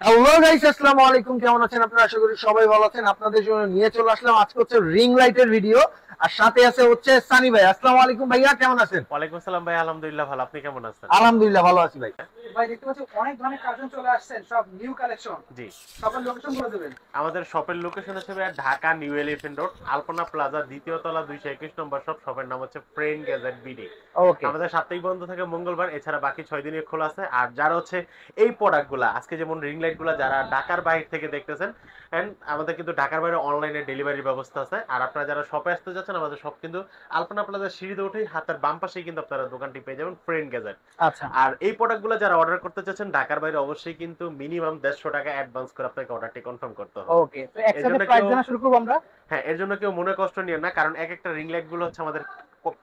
Hello guys, আসসালামু আলাইকুম। কেমন আছেন আপনারা? আশা করি সবাই ভালো আছেন। আপনাদের জন্য নিয়ে চলে আসলাম আজকে হচ্ছে রিং লাইটের ভিডিও। আর সাথে আছে হচ্ছে সানি ভাই। আসসালামু আলাইকুম ভাইয়া, কেমন আছেন? ওয়ালাইকুম আসসালাম ভাই, আলহামদুলিল্লাহ ভালো। আপনি কেমন আছেন? আলহামদুলিল্লাহ ভালো আছি ভাই। ভাই দেখতে পাচ্ছি অনেক ধরনের কার্টুন চলে আসছেন, সব নিউ কালেকশন। জি, সবার লোকেশন বলে দেবেন। আমাদের শপের লোকেশন হচ্ছে ভাইয়া ঢাকা নিউ এলিফ্যান্ট রোড, আলপনা প্লাজা, দ্বিতীয় তলা, 221 নম্বর শপ। শপের নাম হচ্ছে ফ্রেন্ড গ্যাজেট বিডি। ওকে। আমাদের সাপ্তাহিক বন্ধ থাকে মঙ্গলবার, এছাড়া বাকি 6 দিনই খোলা আছে। আর যারা হচ্ছে এই প্রোডাক্টগুলো আজকে যেমন রিং লাইটগুলো যারা ঢাকার বাইরে থেকে দেখতেছেন, এন্ড আমাদের কিন্তু ঢাকার বাইরে অনলাইনে ডেলিভারির ব্যবস্থা আছে। আর আপনারা যারা শপে আসতে যাচ্ছেন, আমাদের শপ কিন্তু আলপনা প্লাজার সিঁড়িতে উঠেই হাতের বাম পাশেই কিন্তু আপনারা দোকানটি পেয়ে যাবেন, ফ্রেন্ড গ্যাজেট। আচ্ছা। আর এই প্রোডাক্টগুলো যারা অর্ডার করতে চাচ্ছেন ঢাকার বাইরে, অবশ্যই কিন্তু মিনিমাম 150 টাকা অ্যাডভান্স করে আপনাকে অর্ডারটি কনফার্ম করতে হবে। ওকে, তো এর একসাথে জন্য প্রাইস কেউ জানা শুরু করব আমরা। হ্যাঁ, এর জন্য কেউ মনে কষ্ট নিয়ে না, কারণ এক একটা রিং লাইট গুলো হচ্ছে আমাদের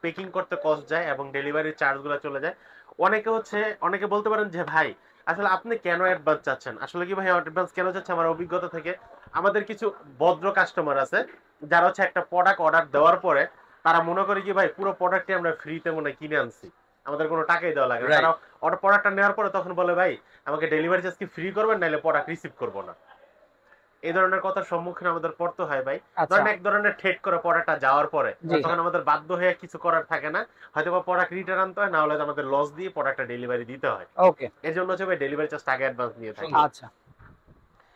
পেকিং করতে কস্ট যায় এবং ডেলিভারি চার্জ গুলো চলে যায়। অনেকে বলতে পারেন যে ভাই আসলে আপনি কেন অ্যাডভান্স চাচ্ছেন। আসলে কি ভাই অ্যাডভান্স কেন চাচ্ছে, আমার অভিজ্ঞতা থেকে আমাদের কিছু ভদ্র কাস্টমার আছে যারা হচ্ছে একটা প্রোডাক্ট অর্ডার দেওয়ার পরে তারা মনে করে কি ভাই পুরো প্রোডাক্টটি আমরা ফ্রিতে মনে হয় কিনে আনছি, আমাদের কোনো টাকাই দেওয়া লাগে না। তারা অর্ডার প্রোডাক্টটা নেওয়ার পরে তখন বলে ভাই আমাকে ডেলিভারি চার্জ কি ফ্রি করবেন, নাহলে প্রোডাক্ট রিসিভ করবো না। এই ধরনের কথার সম্মুখীন আমাদের পড়তে হয় ভাই। আচ্ছা। ধরেন এক ধরনের ঠেট করে পড়াটা যাওয়ার পরে জি। তখন আমাদের বাধ্য হয়ে কিছু করার থাকে না, হয়তো বা প্রোডাক্ট রিটার্ন আনতে হয়, না হলে আমাদের লস দিয়ে প্রোডাক্টটা ডেলিভারি দিতে হয়। ওকে। এর জন্য হচ্ছে ভাই ডেলিভারি চার্জ আগে অ্যাডভান্স নিয়ে থাকি। আচ্ছা,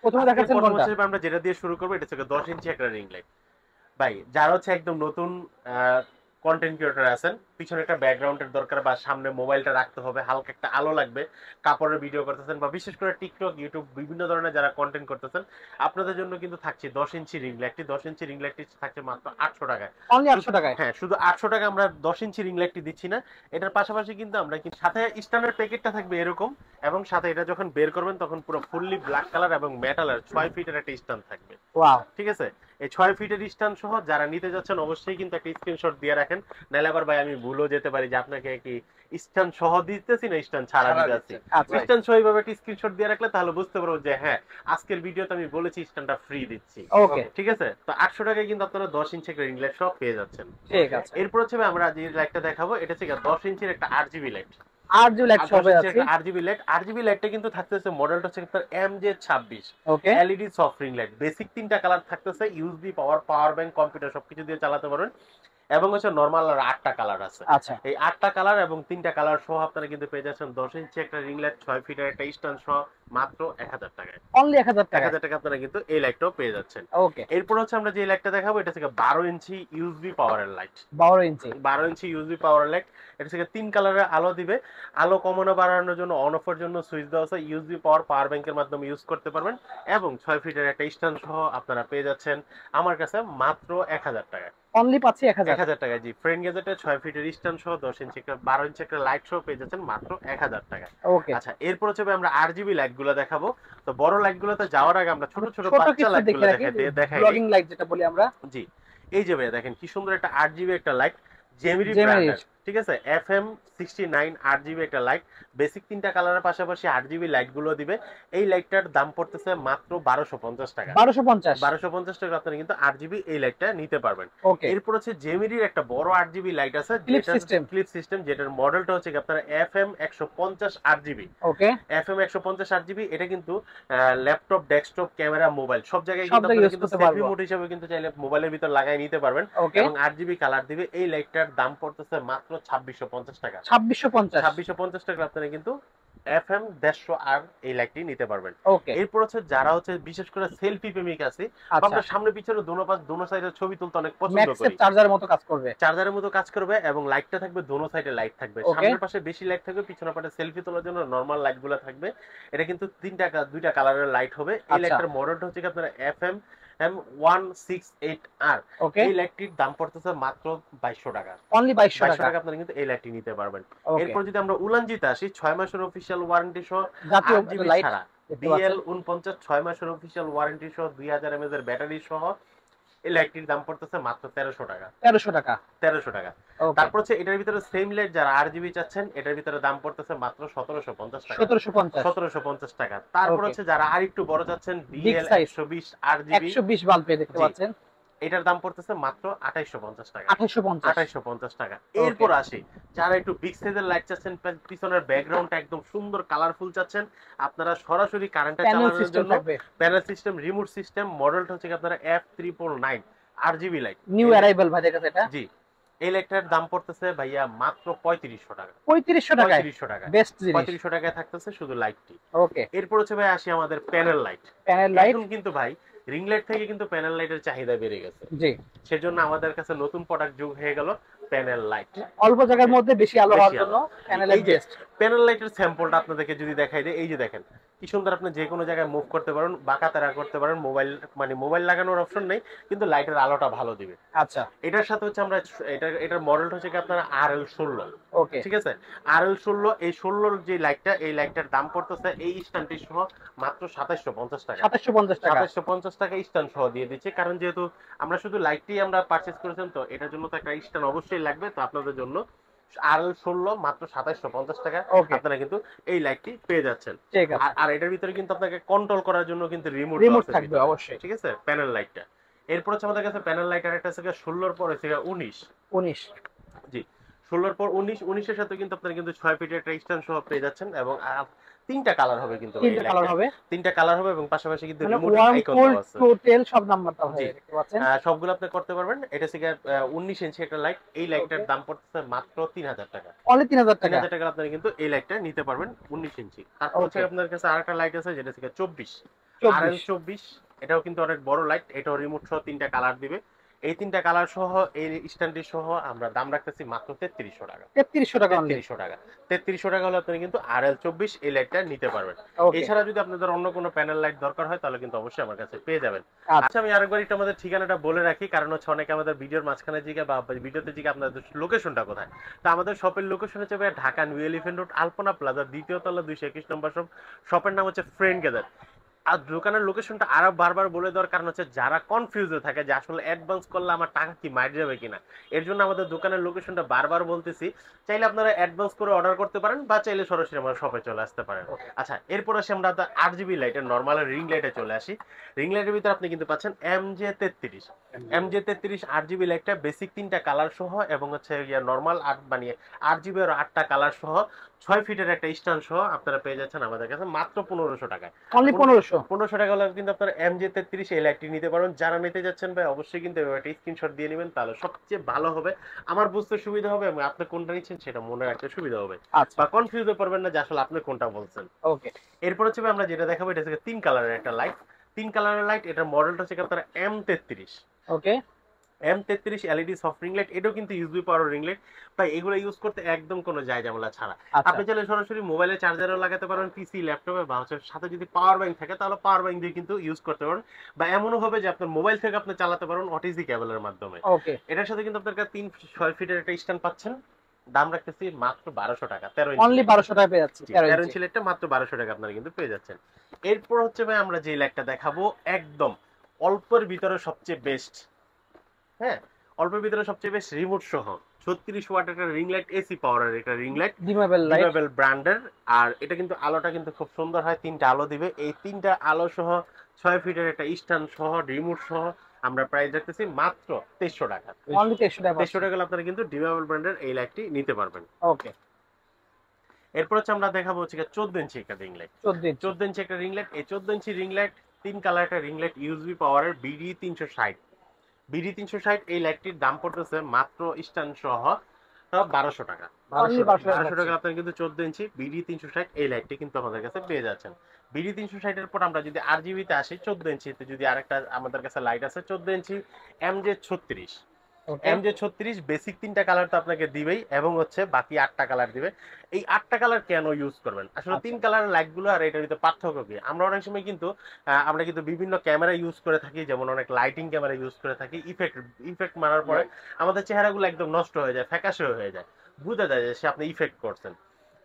প্রথমে আজকে দেখাচ্ছেন প্রথম কোনটা? হচ্ছে আমরা যেটা দিয়ে শুরু করবো, এটা হচ্ছে 10 ইঞ্চি একটা রিং লাইট। ভাই যারা হচ্ছে একদম নতুন কন্টেন্ট ক্রিয়েটর আছেন, পিছনে একটা ব্যাকগ্রাউন্ডের দরকার বা সামনে মোবাইলটা রাখতে হবে, হালকা একটা আলো লাগবে, কাপড়ের ভিডিও করতেছেন বা বিশেষ করে টিকটক, ইউটিউব বিভিন্ন ধরনের যারা কন্টেন্ট করতেছেন, আপনাদের জন্য কিন্তু থাকছে 10 ইঞ্চি রিং লাইটটি। 10 ইঞ্চি রিং লাইটটি থাকছে মাত্র 800 টাকায়। অনলি 800 টাকায়? হ্যাঁ, শুধু 800 টাকা আমরা 10 ইঞ্চি রিং লাইটটি দিচ্ছি না, এটার পাশাপাশি কিন্তু আমরা কিন্তু সাথে স্ট্যান্ডার্ড প্যাকেটটা থাকবে এরকম, এবং সাথে এটা যখন বের করবেন তখন পুরো ফুললি ব্ল্যাক কালার এবং মেটালের 6 ফিটের একটা স্ট্যান্ড থাকবে। ওয়াও। ঠিক আছে, এই 6 ফিটের স্ট্যান্ড সহ যারা নিতে যাচ্ছেন অবশ্যই কিন্তু একটা স্ক্রিনশট দিয়ে রাখেন, নাহলে আবার ভাই আমি ভুলও যেতে পারি যে আপনাকে কি স্ট্যান্ড সহ দিতেছি না স্ট্যান্ড ছাড়া দিতেছি। আচ্ছা। স্ট্যান্ড সহ এইভাবে একটা স্ক্রিনশট দিয়ে রাখলে তাহলে বুঝতে পারবো যে হ্যাঁ আজকের ভিডিওতে আমি বলেছি স্ট্যান্ডটা ফ্রি দিচ্ছি। ওকে। ঠিক আছে, তো 800 টাকায় কিন্তু আপনারা 10 ইঞ্চি একটা রিং লাইট সহ পেয়ে যাচ্ছেন। ঠিক আছে। এরপর হচ্ছে আমরা যে লাইটটা দেখাবো, এটা হচ্ছে 10 ইঞ্চির একটা আরজিবি লাইট। আর যে লাইট সবে আছে। আরজিবি লাইটটা কিন্তু থাকতেছে, মডেলটা হচ্ছে আপনার MJ26 okay. LED soft ring light. Basic তিনটা কালার থাকতেছে, ইউএসবি পাওয়ার ব্যাংক, কম্পিউটার সবকিছু দিয়ে চালাতে পারবেন। এবং হচ্ছে নরমাল আর 8টা কালার আছে। আচ্ছা। এই 8টা কালার এবং 3টা কালার সহ আপনারা কিন্তু পেয়ে যাচ্ছেন 10 ইঞ্চি একটা রিং লাইট, 6 ফিটের একটা স্ট্যান্ড সহ মাত্র 1000 টাকায়। অনলি 1000 টাকা? 1000 টাকা আপনারা কিন্তু এই লাইটটাও পেয়ে যাচ্ছেন। ওকে। এরপর হচ্ছে আমরা যে লাইটটা দেখাবো, এটা হচ্ছে 12 ইঞ্চি ইউএসবি পাওয়ারের লাইট। 12 ইঞ্চি? 12 ইঞ্চি ইউএসবি পাওয়ার লাইট। এটা থেকে 3 কালারের আলো দিবে। আলো কমানো বাড়ানোর জন্য, অন অফের জন্য সুইচ দেওয়া আছে। ইউএসবি পাওয়ার ব্যাংকের মাধ্যমে ইউজ করতে পারবেন, এবং 6 ফিটের একটা স্ট্যান্ড সহ আপনারা পেয়ে যাচ্ছেন আমার কাছে মাত্র 1000 টাকায়। অনলি পাচ্ছি 1000? 1000 টাকায়, জি। ফ্রেন্ড গ্যাজেটের 6 ফিটের স্ট্যান্ড সহ 10 ইঞ্চি একটা 12 ইঞ্চি একটা লাইট সহ পেয়ে যাচ্ছেন মাত্র 1000 টাকায়। ওকে। আচ্ছা, এরপর হচ্ছে আমরা আরজিবি লাইটগুলো দেখাবো। তো বড় লাইটগুলোতে যাওয়ার আগে আমরা ছোট ছোট বাচ্চা কিছু লাইটগুলো দেখে রাখি, দেখাই। ব্লগিং লাইট যেটা বলি আমরা। জি, এই যে ভাইয়া দেখেন কি সুন্দর একটা 8GB একটা লাইট, জেমিরি জেমিরি। ব্র্যান্ডের। ঠিক আছে, FM69 8GB একটা লাইট। বেসিক তিনটা কালারের পাশাপাশি 8GB লাইট গুলো দিবে। এই লাইটটার দাম পড়তেছে মাত্র 1250 টাকা। 1250? 1250 টাকা আপনারা কিন্তু 8GB এই লাইটটা নিতে পারবেন। ওকে। এরপর হচ্ছে জেমিরির একটা বড় 8GB লাইট আছে, ক্লিপ যেটা সিস্টেম? ক্লিপ সিস্টেম, যেটার মডেলটা হচ্ছে আপনার FM150 8GB। ওকে। FM150 8GB, এটা কিন্তু ল্যাপটপ, ডেস্কটপ, ক্যামেরা, মোবাইল সব জায়গায় সব কিন্তু জায়গায় আপনারা ইউজ কিন্তু করতে সেলফি পারবো। মোড হিসেবে কিন্তু চাইলে মোবাইলের ভিতর লাগাই নিতে পারবেন। ওকে। এবং 8GB কালার দিবে। এই লাইটটার দাম পড়তেছে মাত্র 2650 টাকা। 2650? 2650 টাকা আপনারা কিন্তু FM 150R এই লাইটটি নিতে পারবেন। ওকে। এরপর হচ্ছে যারা হচ্ছে বিশেষ করে সেলফি প্রেমিক আছে, আচ্ছা। আমরা সামনে পিছনে দোনো সাইডে ছবি তুলতে অনেক পছন্দ ম্যাক্সের করি। চার্জারের মতো কাজ করবে? চার্জারের মতো কাজ করবে, এবং লাইটটা থাকবে দোনো সাইডে লাইট থাকবে। ওকে। সামনের পাশে বেশি লাইট থাকবে, পিছনের পাশে সেলফি তোলার জন্য নরমাল লাইটগুলো থাকবে। এটা কিন্তু দুইটা কালারের লাইট হবে। এই আচ্ছা। লাইটটার মডেলটা হচ্ছে আপনার FM168R। ওকে। এই লাইটটির দাম পড়তেছে মাত্র 2200 টাকা। অনলি 2200 2200 টাকা? টাকা আপনারা কিন্তু এই লাইটটি নিতে পারবেন। ওকে। এরপর যদি আমরা উলানজিতে আসি, 6 মাসের অফিশিয়াল ওয়ারেন্টি সহ জাতীয় 8GB লাইট ছাড়া, দেখতে পাচ্ছেন। BL49 6 মাসের অফিশিয়াল ওয়ারেন্টি সহ 2000 mAh এর ব্যাটারি সহ এই লাইটটির দাম পড়তেছে মাত্র 1300 টাকা। 1300 টাকা? 1300 টাকা। ওকে। তারপর হচ্ছে এটার ভিতরে সেম লাইট যারা আরজিবি চাচ্ছেন, এটার ভিতরে দাম পড়তেছে মাত্র 1750 টাকা। 1750? 1750 টাকা। তারপর ওকে। হচ্ছে যারা আরেকটু বড় চাচ্ছেন, বিগ সাইজ BL120 আরজিবি, 120 বাল্বে দেখতে জি। পাচ্ছেন। এটার দাম পড়তেছে মাত্র 2850 টাকা। 2850 2850 টাকা। এরপর আসি যারা একটু বিগ সাইজের লাইট চাচ্ছেন, পিছনের ব্যাকগ্রাউন্ডটা একদম সুন্দর কালারফুল চাচ্ছেন, আপনারা সরাসরি কারেন্টে প্যানেল চালানোর সিস্টেম জন্য থাকবে, প্যানেল সিস্টেম, রিমোট সিস্টেম, মডেলটা হচ্ছে কি আপনারা F999 RGB light. New arrival ভাই কাছে এটা। জি, এই লাইটটার দাম পড়তেছে ভাইয়া মাত্র 3500 টাকা। 3500 টাকায় 3500 টাকা, বেস্ট জিনিস। 3500 টাকায় থাকতেছে শুধু লাইটটি। ওকে, এরপর হচ্ছে ভাই আসি আমাদের প্যানেল লাইট। প্যানেল লাইট, এখন কিন্তু ভাই রিং লাইট থেকে কিন্তু প্যানেল লাইটের চাহিদা বেড়ে গেছে, জি, সেজন্য আমাদের কাছে নতুন প্রোডাক্ট যোগ হয়ে গেল প্যানেল লাইট। অল্প জায়গার মধ্যে বেশি আলো হওয়ার বেশি জন্য আলো। প্যানেল এই যে বেস্ট। প্যানেল লাইটের স্যাম্পলটা আপনাদেরকে যদি দেখাই দেয়, এই যে দেখেন কি সুন্দর, আপনি যে কোনো জায়গায় মুভ করতে পারেন, বাঁকা তেরা করতে পারেন, মোবাইল মানে মোবাইল লাগানোর অপশন নেই, কিন্তু লাইটের আলোটা ভালো দিবে। আচ্ছা, এটার সাথে হচ্ছে আমরা এটার মডেলটা হচ্ছে কি আপনার RL16। ওকে, ঠিক আছে, RL16, এই 16 যে লাইটটা, এই লাইটটার দাম পড়তেছে এই স্ট্যান্ডটি সহ মাত্র 2750 টাকা। 2750 টাকা। 2750 টাকা স্ট্যান্ড সহ দিয়ে দিচ্ছে, কারণ যেহেতু আমরা শুধু লাইটটি আমরা পারচেজ করেছেন, তো এটার জন্য তো একটা স্ট্যান্ড অবশ্যই লাগবে, তো আপনাদের জন্য RL16 মাত্র 2750 টাকা ওকে, আপনারা কিন্তু এই লাইটটি পেয়ে যাচ্ছেন। ঠিক আছে। আর এটার ভিতরে কিন্তু আপনাকে কন্ট্রোল করার জন্য কিন্তু রিমোট রিমোট থাকবে অবশ্যই। ঠিক আছে, প্যানেল লাইটটা। এরপর হচ্ছে আমাদের কাছে প্যানেল লাইট আর একটা আছে 16 এর পর হচ্ছে 19। 19, জি, 16 এর পর 19 এর সাথে কিন্তু আপনারা কিন্তু 6 ফিটের একটা স্ট্যান্ড সহ পেয়ে যাচ্ছেন, এবং তিনটা কালার হবে কিন্তু এই তিনটা কালার লাইটটা। হবে, তিনটা কালার হবে, এবং পাশাপাশি কিন্তু মানে রিমোট ওয়ার্ম আইকন কোল্ড দেওয়া আছে। টু টেল সব নাম্বারটা জি, হয়, দেখতে পাচ্ছেন। সবগুলো আপনি করতে পারবেন। এটা হচ্ছে 19 ইঞ্চি একটা লাইট। এই লাইটটার দাম পড়তেছে মাত্র 3000 টাকা। অনলি 3000 টাকা। 3000 টাকা আপনারা কিন্তু এই লাইটটা নিতে পারবেন 19 ইঞ্চি। তারপর হচ্ছে ওকে, আপনার কাছে আরেকটা লাইট আছে, যেটা হচ্ছে 24 24, RL24। এটাও কিন্তু অনেক বড় লাইট, এটাও রিমোট সহ তিনটা কালার দিবে। এই তিনটা কালার সহ এই স্ট্যান্ডটি সহ আমরা দাম রাখতেছি মাত্র 3300 টাকা। 3300 টাকা অনলি। 3300 টাকা, 3300 টাকা হলে আপনি কিন্তু RL24 এই লাইটটা নিতে পারবেন। ওকে, এছাড়া যদি আপনাদের অন্য কোনো প্যানেল লাইট দরকার হয়, তাহলে কিন্তু অবশ্যই আমার কাছে পেয়ে যাবেন। আচ্ছা, আচ্ছা, আমি আরেকবার একটু আমাদের ঠিকানাটা বলে রাখি, কারণ হচ্ছে অনেকে আমাদের ভিডিওর মাঝখানে জিজ্ঞাসা বা ভিডিওতে জিজ্ঞাসা আপনাদের লোকেশনটা কোথায়। তো আমাদের শপের লোকেশন হচ্ছে ভাই ঢাকা নিউ এলিফ্যান্ট রোড, আলপনা প্লাজা, দ্বিতীয় তলা, 221 নম্বর শপ। শপের নাম হচ্ছে ফ্রেন্ড গ্যাদার। আর দোকানের লোকেশনটা আরো বারবার বলে দেওয়ার কারণ হচ্ছে যারা কনফিউজে থাকে যে আসলে অ্যাডভান্স করলে আমার টাকা কি মাইর যাবে কিনা, এর জন্য আমাদের দোকানের লোকেশনটা বারবার বলতেছি। চাইলে আপনারা অ্যাডভান্স করে অর্ডার করতে পারেন, বা চাইলে সরাসরি আমার শপে চলে আসতে পারেন। আচ্ছা, এরপর আসি আমরা RGB লাইটের নরমাল রিং লাইটে চলে আসি। রিং লাইটের ভিতরে আপনি কিন্তু পাচ্ছেন MJ33 RGB লাইটটা, বেসিক তিনটা কালার সহ, এবং হচ্ছে নরমাল 8 বানিয়ে RGB আর 8টা কালার সহ 6 ফিটের একটা স্ট্যান্ড সহ আপনারা পেয়ে যাচ্ছেন আমাদের কাছে মাত্র 1500 টাকায়। অনলি 1500। 1500 টাকা হলে কিন্তু আপনারা MJ33 এই লাইটটি নিতে পারেন। যারা নিতে যাচ্ছেন ভাই, অবশ্যই কিন্তু একটা স্ক্রিনশট দিয়ে নেবেন, তাহলে সবচেয়ে ভালো হবে, আমার বুঝতে সুবিধা হবে, এবং আপনি কোনটা নিচ্ছেন সেটা মনে রাখতে সুবিধা হবে, আচ্ছা, বা কনফিউজ হয়ে পড়বেন না যে আসলে আপনি কোনটা বলছেন। ওকে, এরপর হচ্ছে ভাই আমরা যেটা দেখাবো, এটা হচ্ছে 3 কালারের একটা লাইট। 3 কালারের লাইট, এটার মডেলটা হচ্ছে আপনারা M33। ওকে, M33 LED soft ring light. এটাও কিন্তু ইউএসবি পাওয়ার রিং লাইট। ভাই এগুলো ইউজ করতে একদম কোনো ঝামেলা ছাড়া। আচ্ছা, আপনি চাইলে সরাসরি মোবাইলে চার্জারও লাগাতে পারেন, পিসি, ল্যাপটপে, বা হচ্ছে সাথে যদি পাওয়ার ব্যাংক থাকে তাহলে পাওয়ার ব্যাংক দিয়ে কিন্তু ইউজ করতে পারেন, বা এমনও হবে যে আপনার মোবাইল থেকে আপনি চালাতে পারেন ওটিজি কেবলের মাধ্যমে। ওকে, এটার সাথে কিন্তু আপনার 6 ফিটের একটা স্ট্যান্ড পাচ্ছেন। দাম রাখতেছি মাত্র 1200 টাকা। 13 ইঞ্চি, অনলি 1200 টাকা পেয়ে যাচ্ছি। 13 ইঞ্চি লাইটটা মাত্র 1200 টাকা আপনারা কিন্তু পেয়ে যাচ্ছেন। এরপর হচ্ছে ভাই আমরা যে লাইটটা দেখাবো, একদম অল্পের ভিতরে সবচেয়ে বেস্ট। হ্যাঁ, অল্পের ভিতরে সবচেয়ে বেশ, রিমোট সহ 36 ওয়াট একটা রিং লাইট, এসি পাওয়ারের একটা রিং লাইট, ডিমেবল লাইট, ডিমেবল ব্র্যান্ডের। আর এটা কিন্তু আলোটা কিন্তু খুব সুন্দর হয়, তিনটা আলো দিবে। এই তিনটা আলো সহ 6 ফিটের একটা স্ট্যান্ড সহ রিমোট সহ আমরা প্রাইস রাখতেছি মাত্র 2300 টাকা। অনলি 2300 টাকা। 2300 টাকা হলে আপনারা কিন্তু ডিমেবল ব্র্যান্ডের এই লাইটটি নিতে পারবেন। ওকে, এরপর হচ্ছে আমরা দেখাবো হচ্ছে 14 ইঞ্চি একটা রিং লাইট। 14 ইঞ্চি একটা রিং লাইট। এই 14 ইঞ্চি রিং লাইট 3 কালার একটা রিং লাইট, ইউএসবি পাওয়ারের BD360। এই লাইটটির দাম পড়তেছে মাত্র স্ট্যান্ড সহ 1200 টাকা। অনলি 1200 টাকা আপনারা কিন্তু 14 ইঞ্চি BD360 এই লাইটটি কিন্তু আমাদের কাছে পেয়ে যাচ্ছেন। BD360 এর পর আমরা যদি RGB তে আসি, 14 ইঞ্চিতে যদি আরেকটা আমাদের কাছে লাইট আছে 14 ইঞ্চি MJ36। MJ36 বেসিক 3টা কালার তো আপনাকে দিবেই, এবং হচ্ছে বাকি 8টা কালার দিবে। এই 8টা কালার কেন ইউজ করবেন? আসলে 3 কালারের লাইটগুলো আর এটার ভিতরে পার্থক্য কি? আমরা অনেক সময় কিন্তু আমরা কিন্তু বিভিন্ন ক্যামেরা ইউজ করে থাকি, যেমন অনেক লাইটিং ক্যামেরা ইউজ করে থাকি। ইফেক্ট মারার পরে আমাদের চেহারাগুলো একদম নষ্ট হয়ে যায়, ফ্যাকাশে হয়ে যায়, বোঝা যায় যে সে আপনি ইফেক্ট করছেন।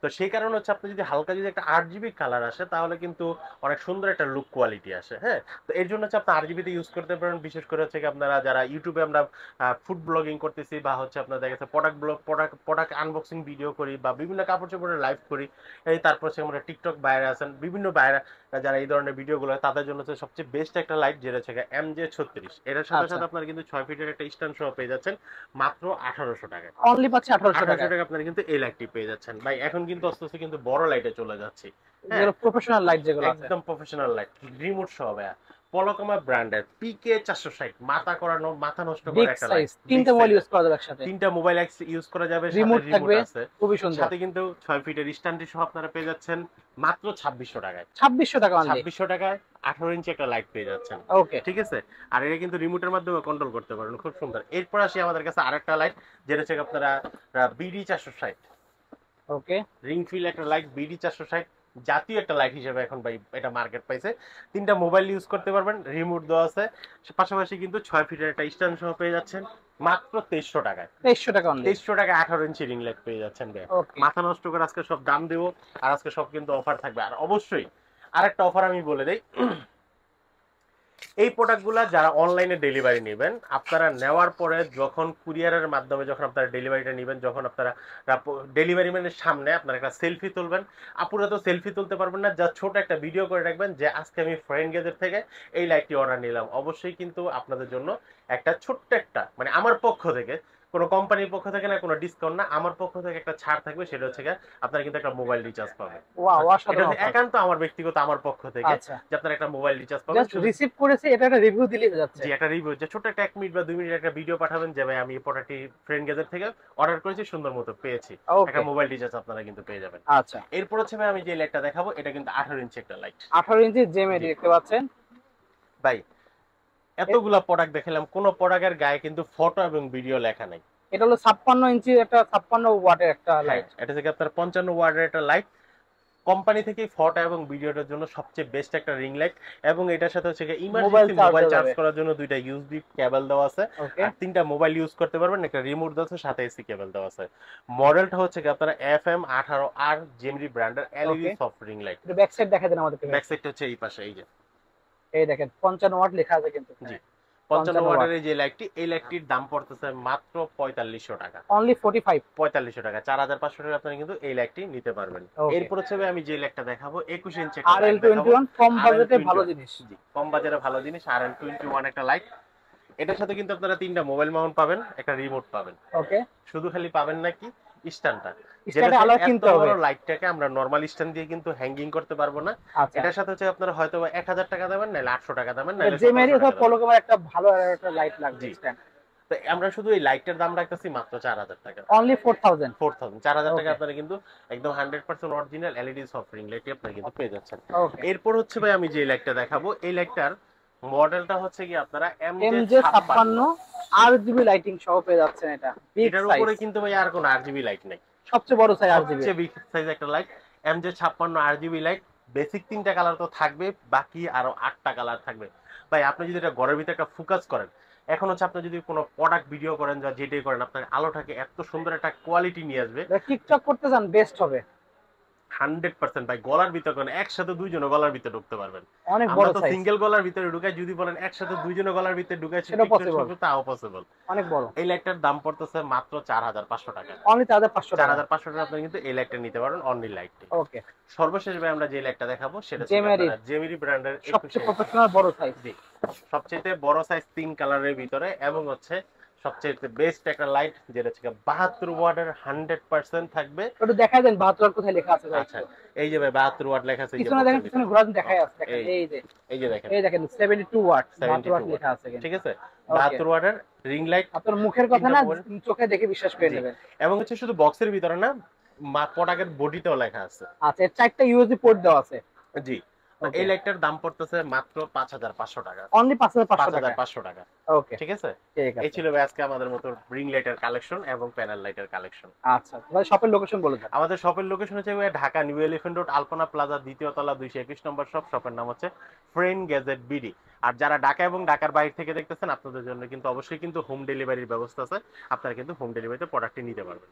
তো সেই কারণে হচ্ছে আপনি যদি হালকা যদি একটা 8GB কালার আসে তাহলে কিন্তু অনেক সুন্দর একটা লুক কোয়ালিটি আসে। হ্যাঁ, তো এর জন্য হচ্ছে আপনি 8GB তে ইউজ করতে পারেন। বিশেষ করে হচ্ছে কি আপনারা যারা ইউটিউবে আমরা ফুড ব্লগিং করতেছি বা হচ্ছে আপনার দেখা গেছে প্রোডাক্ট আনবক্সিং ভিডিও করি বা বিভিন্ন কাপড় চোপড়ের লাইভ করি, এই তারপর হচ্ছে আমরা টিকটক বাইরে আছেন বিভিন্ন বাইরে যারা এই ধরনের ভিডিওগুলো তাদের জন্য হচ্ছে সবচেয়ে বেস্ট একটা লাইট যেটা হচ্ছে MJ36। এটার সাথে আচ্ছা। সাথে আপনারা কিন্তু 6 ফিটের একটা স্ট্যান্ড সহ পেয়ে যাচ্ছেন মাত্র 1800 টাকায়। অনলি পাচ্ছি 1800 টাকা। 1800 টাকা আপনারা কিন্তু এই লাইটটি পেয়ে যাচ্ছেন। ভাই এখন কিন্তু আস্তে আস্তে কিন্তু বড় লাইটে চলে যাচ্ছি। হ্যাঁ, যেগুলো প্রফেশনাল লাইট যেগুলো আছে। একদম প্রফেশনাল লাইট, রিমোট সহ ভাইয়া। পলকমা ব্র্যান্ডের পিকে 460, মাথা করানো মাথা নষ্ট বিগ করা একটা সাইজ, লাইট। তিনটা মোবাইল ইউজ করা যাবে একসাথে। তিনটা মোবাইল ইউজ করা যাবে, সাথে রিমোট রিমোট থাকবে, আছে। খুবই সুন্দর। সাথে কিন্তু 6 ফিটের স্ট্যান্ড সহ আপনারা পেয়ে যাচ্ছেন মাত্র 2600 টাকায়। 2600 টাকা অনলি। 2600 টাকায় 18 ইঞ্চি একটা লাইট পেয়ে যাচ্ছেন। ওকে। ঠিক আছে, আর এটা কিন্তু রিমোটের মাধ্যমে কন্ট্রোল করতে পারেন, খুব সুন্দর। এরপর আসি আমাদের কাছে আরেকটা লাইট যেটা হচ্ছে আপনারা বিডি 460, ওকে। রিং ফিল একটা লাইট বিডি 460, জাতীয় একটা লাইট হিসেবে এখন ভাই এটা মার্কেট পাইছে। তিনটা মোবাইল ইউজ করতে পারবেন, রিমোট দেওয়া আছে, পাশাপাশি কিন্তু 6 ফিটের একটা স্ট্যান্ড সহ পেয়ে যাচ্ছেন মাত্র 2300 টাকায়। 2300 টাকা অনলি। 2300 টাকা 18 ইঞ্চি রিং লাইট পেয়ে যাচ্ছেন ভাই। ওকে। মাথা নষ্ট করে আজকে সব দাম দেবো, আর আজকে সব কিন্তু অফার থাকবে। আর অবশ্যই আরেকটা অফার আমি বলে দেই, এই প্রোডাক্টগুলো যারা অনলাইনে ডেলিভারি নেবেন, আপনারা নেওয়ার পরে যখন কুরিয়ারের মাধ্যমে যখন আপনারা ডেলিভারিটা নেবেন, যখন আপনারা ডেলিভারি ম্যানের সামনে আপনারা একটা সেলফি তুলবেন। আপুরা তো সেলফি তুলতে পারবেন না, যা ছোট একটা ভিডিও করে রাখবেন যে আজকে আমি ফ্রেন্ড গেজেট থেকে এই লাইটটি অর্ডার নিলাম। অবশ্যই কিন্তু আপনাদের জন্য একটা ছোট্ট একটা মানে আমার পক্ষ থেকে, কোনো কোম্পানির পক্ষ থেকে না, কোনো ডিসকাউন্ট না, আমার পক্ষ থেকে একটা ছাড় থাকবে। সেটা হচ্ছে আপনারা কিন্তু একটা মোবাইল রিচার্জ পাবেন। ওয়াও, এটা অসাধারণ হচ্ছে offer। একান্ত আমার ব্যক্তিগত আমার পক্ষ থেকে আচ্ছা। যে আপনারা একটা মোবাইল রিচার্জ পাবেন। জাস্ট রিসিভ করেছে, এটা একটা রিভিউ দিলেই হয়ে যাচ্ছে। জি, একটা রিভিউ, যে ছোট একটা 1 মিনিট বা 2 মিনিট একটা ভিডিও পাঠাবেন যে ভাই আমি এই প্রোডাক্টটি ফ্রেন্ড গেজেট থেকে অর্ডার করেছি, সুন্দর মতো পেয়েছি। ওকে। একটা মোবাইল রিচার্জ আপনারা কিন্তু পেয়ে যাবেন। আচ্ছা। এরপর হচ্ছে ভাই আমি যে লাইটটা দেখাবো এটা কিন্তু 18 ইঞ্চি একটা লাইট। 18 ইঞ্চি জেমে জি। দেখতে পাচ্ছেন। ভাই এতগুলা প্রোডাক্ট দেখালাম, কোন প্রোডাক্টের গায়ে কিন্তু ফটো এবং ভিডিও লেখা নাই। এটা হলো 56 ইঞ্চি একটা 56 ওয়াটের একটা হ্যাঁ, লাইট। এটা থেকে আপনার 55 ওয়াটের একটা লাইট। কোম্পানি থেকে ফটো এবং ভিডিওটার জন্য সবচেয়ে বেস্ট একটা রিং লাইট, এবং এটার সাথে হচ্ছে ইমার্জেন্সি মোবাইল চার্জ করার জন্য দুইটা ইউএসবি কেবল দেওয়া আছে। ওকে। আর তিনটা মোবাইল ইউজ করতে পারবেন, একটা রিমোট দেওয়া আছে, সাথে এসি কেবল দেওয়া আছে। মডেলটা হচ্ছে আপনারা FM18R জেমরি ব্র্যান্ডের LED Okay. Soft ring light. এটা ব্যাক সাইড দেখা দেন আমাদেরকে। ব্যাক সাইডটা হচ্ছে এই পাশে, এই যে এই দেখেন 55 ওয়াট লেখা আছে কিন্তু। জি, 55 55 ওয়াটের এই যে লাইটটি, এই লাইটটির দাম পড়তেছে মাত্র 4500 টাকা। অনলি 45। 4500 টাকা, 4500 টাকা আপনারা কিন্তু এই লাইটটি নিতে পারবেন। Okay. এরপর হচ্ছে ভাই আমি যে লাইটটা দেখাবো 21 ইঞ্চি একটা লাইট দেখাবো। RL21 কম বাজেটে ভালো জিনিস। জি, কম বাজারে ভালো জিনিস, RL21 একটা লাইট। এটার সাথে কিন্তু আপনারা তিনটা মোবাইল মাউন্ট পাবেন, একটা রিমোট পাবেন। ওকে। শুধু খালি পাবেন নাকি স্ট্যান্ডটা, স্ট্যান্ড আলাদা কিনতে হবে। বড় লাইটটাকে আমরা নরমাল স্ট্যান্ড দিয়ে কিন্তু হ্যাঙ্গিং করতে পারবো না। আচ্ছা। এটার সাথে হচ্ছে আপনারা হয়তো 1000 টাকা দেবেন, নাহলে 800 টাকা দেবেন, নাহলে জেমেরি 1700 অথবা টাকা দেবেন। পলকমার একটা ভালো একটা লাইট লাগবে জি। স্ট্যান্ড। তো আমরা শুধু এই লাইটটার দাম রাখতেছি মাত্র 4000 টাকা। অনলি 4000। 4000 টাকা Okay. আপনারা কিন্তু একদম 100% অরিজিনাল এলইডি সফট রিং লাইটটি আপনারা কিন্তু পেয়ে যাচ্ছেন। ওকে। এরপর হচ্ছে ভাই আমি যে লাইটটা দেখাবো, এই লাইটটার মডেলটা হচ্ছে কি আপনারা MJ56 RGB লাইটিং সহ পেয়ে যাচ্ছেন। এটা বিগ এটার উপরে সাইজ, কিন্তু ভাই আর কোনো আরজিবি লাইট নাই, সবচেয়ে বড় সাইজ RGB। সবচেয়ে বিগ সাইজ একটা light MJ56 RGB light. Basic 3টা কালার তো থাকবে, বাকি আরো 8টা কালার থাকবে। ভাই আপনি যদি এটা ঘরের ভিতরে একটা ফোকাস করেন, এখন হচ্ছে আপনি যদি কোনো প্রোডাক্ট ভিডিও করেন বা যেটাই করেন, আপনার আলোটাকে এত সুন্দর একটা কোয়ালিটি নিয়ে আসবে। টিকটক করতে যান বেস্ট হবে। 100% ভাই গলার ভিতরে করেন, একসাথে দুইজনে গলার ভিতরে ঢুকতে পারবেন। অনেক আমরা বড় তো সাইজ, সিঙ্গেল গলার ভিতরে ঢুকাই, যদি বলেন একসাথে দুইজনে গলার ভিতরে ঢুকাই সেটা possible। তাও পসিবল। অনেক বড়। এই লাইটটার দাম পড়তেছে মাত্র 4500 টাকা। অনলি 4500 টাকা। 4500 টাকা আপনি কিন্তু এই লাইটটা নিতে পারেন, অনলি লাইটটি। ওকে। সর্বশেষ ভাই আমরা যে লাইটটা দেখাবো সেটা জেমেরি। জেমিরি ব্র্যান্ডের সবচেয়ে প্রফেশনাল বড় সাইজ। জি, সবচেয়ে বড় সাইজ 3 কালারের ভিতরে, এবং হচ্ছে সবচেয়ে বেস্ট একটা লাইট যেটা হচ্ছে 72 ওয়াটের 100% থাকবে। ওটা দেখাই দেন 72 ওয়াট কোথায় লেখা আছে ভাই। আচ্ছা, এই যে ভাই 72 ওয়াট লেখা আছে, এই যে পিছনে দেখেন, পিছনে ঘোরা দেখাই আছে দেখেন। এই যে দেখেন, এই দেখেন 72 ওয়াট, 72 ওয়াট 72 লেখা আছে কিন্তু। ঠিক আছে, 72 ওয়াটের রিং লাইট। আপনার মুখের কথা না, তিনটা মোবাইল। চোখে দেখে বিশ্বাস করে জি। নেবেন। এবং হচ্ছে শুধু বক্সের ভিতরে না, প্রোডাক্টের বডিতেও লেখা আছে। আচ্ছা, এর 4টা ইউএসবি পোর্ট দেওয়া আছে। জি, তো Okay. এই লাইটটার দাম পড়তেছে মাত্র 5500 টাকা। অনলি 5500 টাকা। 5500 টাকা। ওকে, ঠিক আছে, ঠিক এই আছে। ছিল ভাই আজকে আমাদের মতো রিং লাইটের কালেকশন এবং প্যানেল লাইটের কালেকশন। আচ্ছা, ভাই শপের লোকেশন বলে দেন। আমাদের শপের লোকেশন হচ্ছে ঢাকা নিউ এলিফ্যান্ট রোড, আলপনা প্লাজা, দ্বিতীয় তলা, 221 নম্বর শপ। শপের নাম হচ্ছে ফ্রেন্ড গ্যাজেট বিডি। আর যারা ঢাকা এবং ঢাকার বাইরে থেকে দেখতেছেন, আপনাদের জন্য কিন্তু অবশ্যই কিন্তু হোম ডেলিভারির ব্যবস্থা আছে, আপনারা কিন্তু হোম ডেলিভারিতে প্রোডাক্টটি নিতে পারবেন।